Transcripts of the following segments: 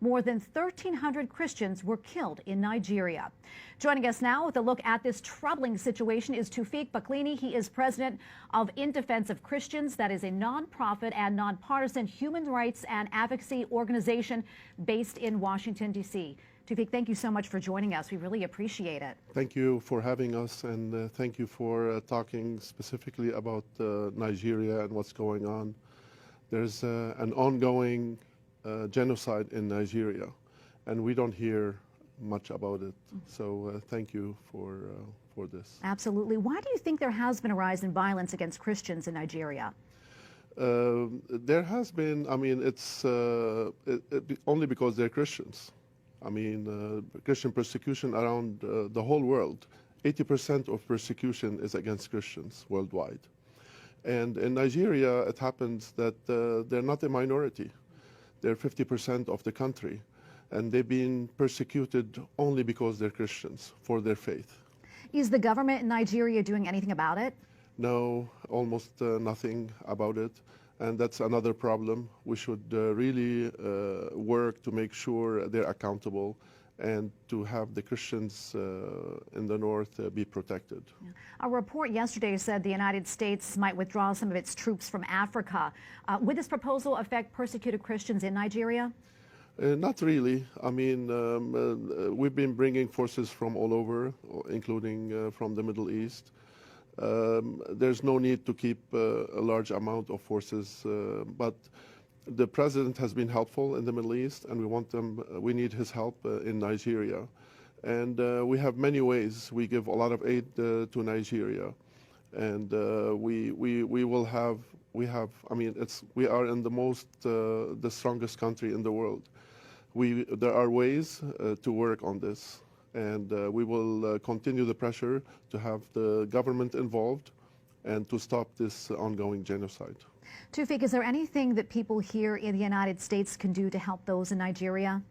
More than 1,300 Christians were killed in Nigeria. Joining us now with a look at this troubling situation is Tawfiq Baklini. He is president of In Defense of Christians. That is a nonprofit and nonpartisan human rights and advocacy organization based in Washington, D.C. Tawfiq, thank you so much for joining us. We really appreciate it. Thank you for having us, and thank you for talking specifically about Nigeria and what's going on. There's an ongoing genocide in Nigeria, and we don't hear much about it. So thank you for this. Absolutely. Why do you think there has been a rise in violence against Christians in Nigeria? There has been, I mean, it's only because they're Christians. I mean, Christian persecution around the whole world. 80% of persecution is against Christians worldwide. And in Nigeria, it happens that they're not a minority. They're 50% of the country. And they've been persecuted only because they're Christians, for their faith. Is the government in Nigeria doing anything about it? No, almost nothing about it. And that's another problem. We should really work to make sure they're accountable and to have the Christians in the north be protected. Yeah. A report yesterday said the United States might withdraw some of its troops from Africa. Would this proposal affect persecuted Christians in Nigeria? Not really. I mean, we've been bringing forces from all over, including from the Middle East. There's no need to keep a large amount of forces, but the president has been helpful in the Middle East, and we need his help in Nigeria. And we have many ways. We give a lot of aid to Nigeria, and I mean, we are in the strongest country in the world. There are ways to work on this. And we will continue the pressure to have the government involved and to stop this ongoing genocide. Tawfiq, is there anything that people here in the United States can do to help those in Nigeria?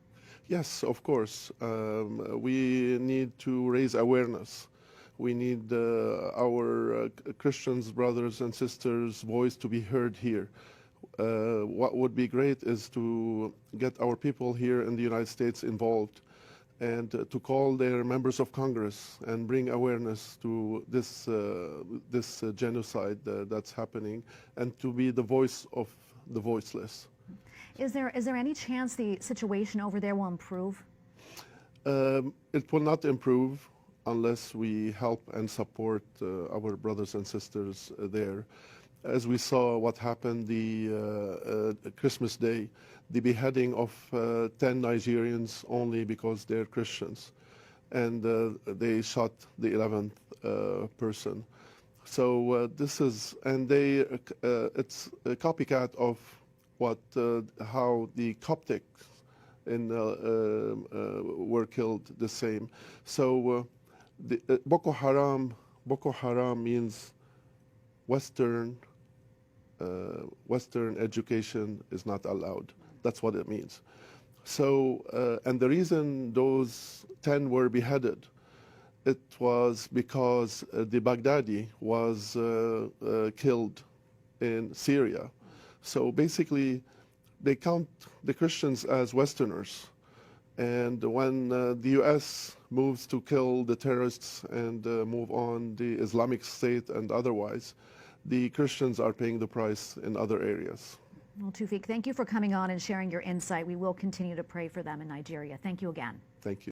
Yes, of course. We need to raise awareness. We need our Christians, brothers and sisters' voice to be heard here. What would be great is to get our people here in the United States involved, and to call their members of Congress and bring awareness to this genocide that's happening, and to be the voice of the voiceless. Is there any chance the situation over there will improve? It will not improve unless we help and support our brothers and sisters there. As we saw what happened the Christmas Day, the beheading of 10 Nigerians only because they're Christians, and they shot the 11th person. So it's a copycat of how the Coptic were killed the same. So Boko Haram means Western education is not allowed. That's what it means. So, and the reason those 10 were beheaded, it was because the Baghdadi was killed in Syria. So basically, they count the Christians as Westerners. And when the U.S. moves to kill the terrorists and move on the Islamic State and otherwise, the Christians are paying the price in other areas. Well, Tawfiq, thank you for coming on and sharing your insight. We will continue to pray for them in Nigeria. Thank you again. Thank you.